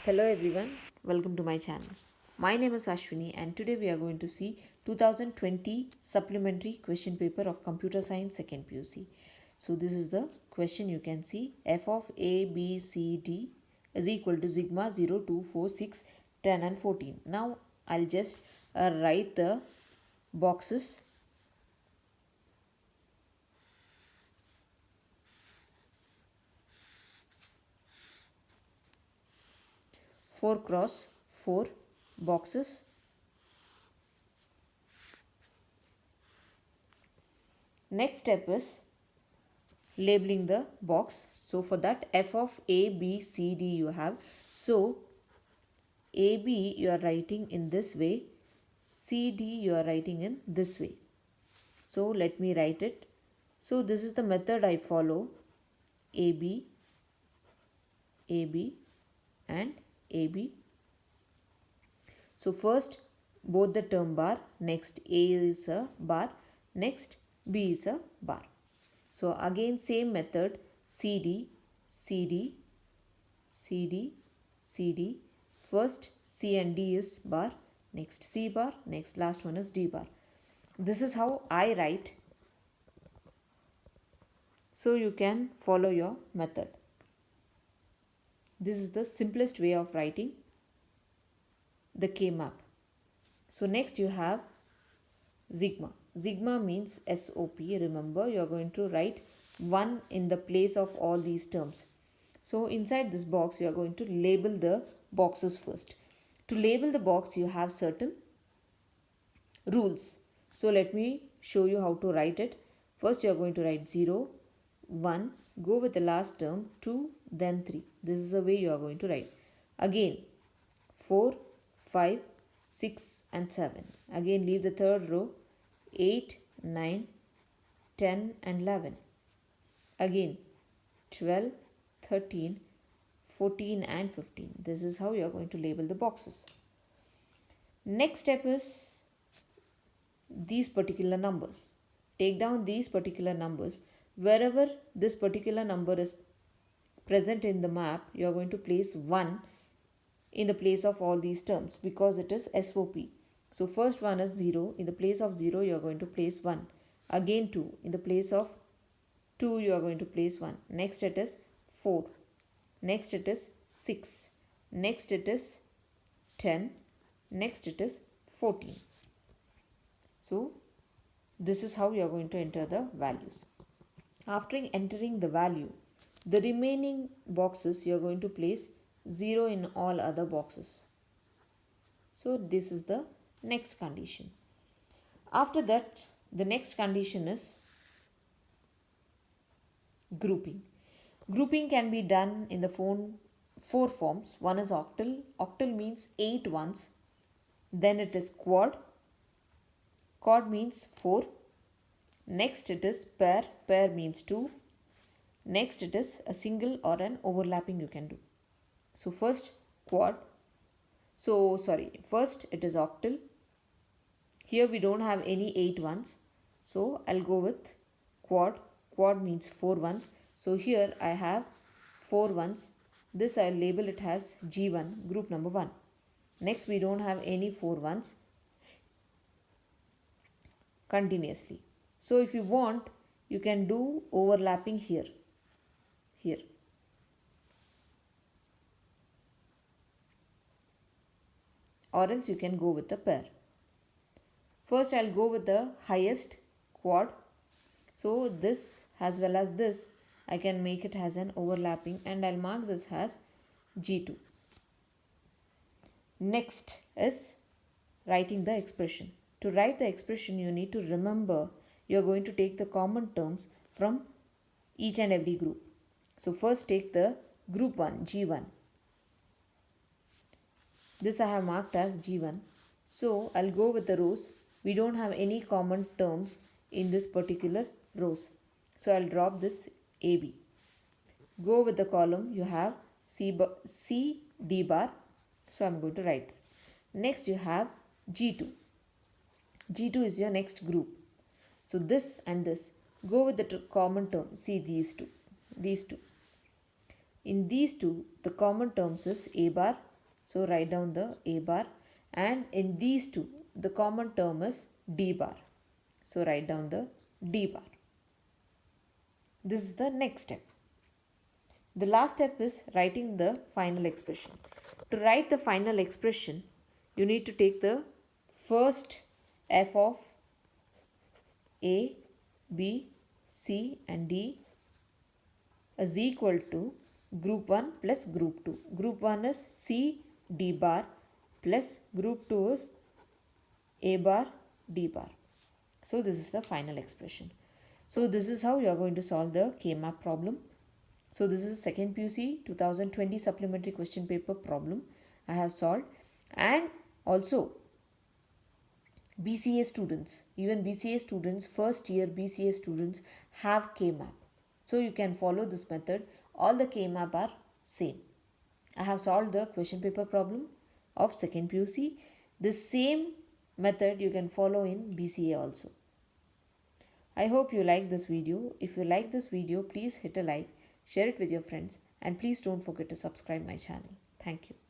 Hello everyone, welcome to my channel. My name is Ashwini and today we are going to see 2020 supplementary question paper of Computer Science 2nd PUC. So this is the question. You can see f of a, b, c, d is equal to sigma 0, 2, 4, 6, 10 and 14. Now I'll just write the boxes. Four cross 4 boxes. Next step is labeling the box. So for that, f of a, b, c, d you have. So a, b you are writing in this way, c, d you are writing in this way. So let me write it. So this is the method I follow. A, b, and a, b. So first both the term bar, next a is a bar, next b is a bar. So again same method, CD, CD, CD, CD. First C and D is bar, next C bar, next last one is D bar. This is how I write. So you can follow your method. This is the simplest way of writing the K-map. So next you have sigma. Sigma means SOP. Remember, you are going to write 1 in the place of all these terms. So inside this box, you are going to label the boxes first. To label the box, you have certain rules. So let me show you how to write it. First, you are going to write 0, 1, go with the last term, 2, then 3. This is the way you are going to write. Again, 4, 5, 6 and 7. Again, leave the third row, 8, 9, 10 and 11. Again, 12, 13, 14 and 15. This is how you are going to label the boxes. Next step is these particular numbers. Take down these particular numbers. Wherever this particular number is present in the map, you are going to place 1 in the place of all these terms because it is SOP. So first one is 0. In the place of 0, you are going to place 1. Again 2. In the place of 2, you are going to place 1. Next it is 4. Next it is 6. Next it is 10. Next it is 14. So this is how you are going to enter the values. After entering the value, the remaining boxes you are going to place 0 in all other boxes. So this is the next condition. After that, the next condition is grouping. Grouping can be done in the four forms. One is octal. Octal means 8 ones. Then it is quad. Quad means 4. Next it is pair. Pair means 2. Next it is a single or an overlapping you can do. So first quad. First it is octal. Here we don't have any 8 ones. So I'll go with quad. Quad means 4 ones. So here I have 4 ones. This I'll label it as G1, group number 1. Next we don't have any 4 ones continuously. So if you want, you can do overlapping here. Or else you can go with the pair. First I'll go with the highest quad. So this as well as this, I can make it as an overlapping and I'll mark this as G2. Next is writing the expression. To write the expression, you need to remember you're going to take the common terms from each and every group. So first take the group 1, G1. This I have marked as G1. So I'll go with the rows. We don't have any common terms in this particular rows. So I'll drop this AB. Go with the column. You have C, D bar. So I'm going to write. Next you have G2. G2 is your next group. So this and this. Go with the common term. See these two. In these two, the common terms is A bar, So write down the A bar, and in these two the common term is D bar. So write down the D bar. This is the next step. The last step is writing the final expression. To write the final expression, you need to take the first f of A, B, C and D is equal to group 1 plus group 2. Group 1 is C D bar plus group 2 is A bar D bar. So this is the final expression. So this is how you are going to solve the K-map problem. So this is second PUC 2020 supplementary question paper problem I have solved. And also BCA students, even BCA students, first year BCA students have K-map. So you can follow this method. All the K-map are same. I have solved the question paper problem of second PUC. The same method you can follow in BCA also. I hope you like this video. If you like this video, please hit a like, share it with your friends, and please don't forget to subscribe my channel. Thank you.